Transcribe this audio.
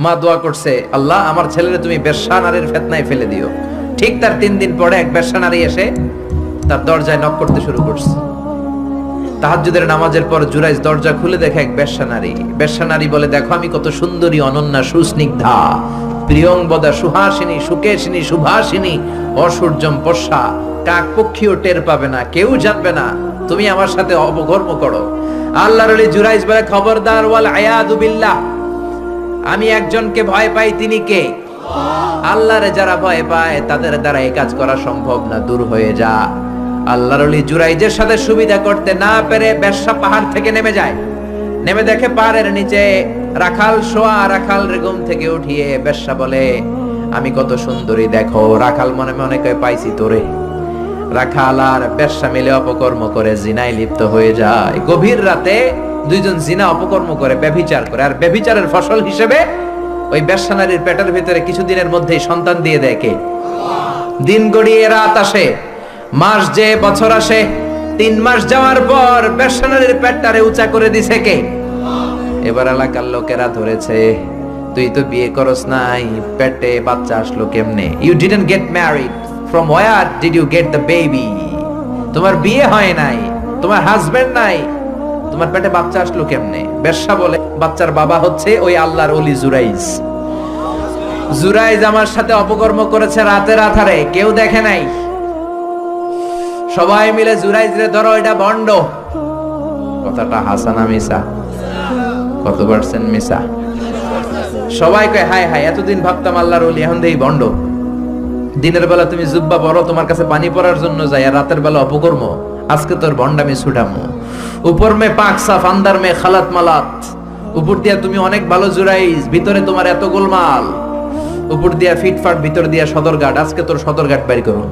মা দোয়া করছে, আল্লাহ আমার ছেলেরে তুমি বেশ্যা নারীর ফিতনায় ফেলে দিও। ঠিক তার 3 দিন পরে এক বেশ্যা নারী এসে তার দরজায় নক করতে শুরু করছে। তাহাজ্জুদের নামাজের পর জুরাইজ দরজা খুলে দেখে এক বেশ্যা নারী। বেশ্যা নারী বলে, দেখো আমি কত সুন্দরী, অনন্যা, সুস্নিগ্ধা, প্রিয়ংবদা, সুহাসিনী, সুকেশিনী, সুভাসিনী, অসূর্যম পশা, কাক পক্ষীও টের পাবে না, কেউ জানবে না তুমি আমার সাথে অপকর্ম করো। আল্লাহর ওলি জুরাইজ বলে, খবরদার, ওয়াল আয়াযু বিল্লাহ, আমি একজনকে ভয় পাই, তিনি কে? আল্লাহরে যারা ভয় পায় তাদের দ্বারা এই কাজ করা সম্ভব না, দূর হয়ে যা। আল্লাহর ওলি জুরাইজের সাথে সুবিধা করতে না পেরে বেশ্যা পাহাড় থেকে নেমে যায়। নেমে দেখে পাহাড়ের নিচে রাখাল শোয়া। রাখাল ঘুম থেকে উঠিয়ে বেশ্যা বলে, আমি কত সুন্দরী দেখো। রাখাল মনে মনে কয়, পাইছি তোরে। রাখাল আর বেশ্যা মিলে অপকর্ম করে জিনায় লিপ্ত হয়ে যায়। গভীর রাতে দুইজন জিনা অপকর্ম করে, ব্যভিচার করে। আর ব্যভিচারের ফসল হিসেবে ওই বেশ্যা নারীর পেটের ভিতরে কিছুদিনের মধ্যেই সন্তান দিয়ে দেয় কে? দিন গড়িয়ে রাত আসে, মাস যে বছর আসে। 3 মাস যাওয়ার পর বেশ্যা নারীর পেটটারে উঁচা করে দিছে কে? এবার এলাকার লোকেরা ধরেছে, তুই তো বিয়ে করস নাই, পেটে বাচ্চা আসলো কেমনে? You didn't get married, from where did you get the baby? তোমার বিয়ে হয় নাই, তোমার হাজবেন্ড নাই, তোমার পেটে বাচ্চা আসলো কেমনে? বেশ্যা বলে, বাচ্চার বাবা হচ্ছে ওই আল্লাহর ওলি জুরাইজ। জুরাইজ আমার সাথে অপকর্ম করেছে রাতের আধারে, কেউ দেখে নাই। সবাই মিলে জুরাইজ রে ধরো, এটা ভণ্ড। কথাটা হাসানা মিসা? কত পার্সেন্ট মিসা? সবাই কয়, হায় হায়, এতদিন ভাবতাম আল্লাহর ওলি, এখন দেখি ভণ্ড। দিনের বেলা তুমি জুব্বা পরো, তোমার কাছে পানি পড়ার জন্য যাই, আর রাতের বেলা অপকর্ম। আজকে তোর ভণ্ডামি ছুটামো। উপর মে পাক সাফ, আন্দার মে খালাত মালাত। উপর দিয়া তুমি অনেক ভালো জুরাইজ, ভিতরে তোমার এত গোলমাল। উপর দিয়া ফিটফাট, ভিতর দিয়া সদরঘাট। আজকে তোর সদরঘাট বের করো।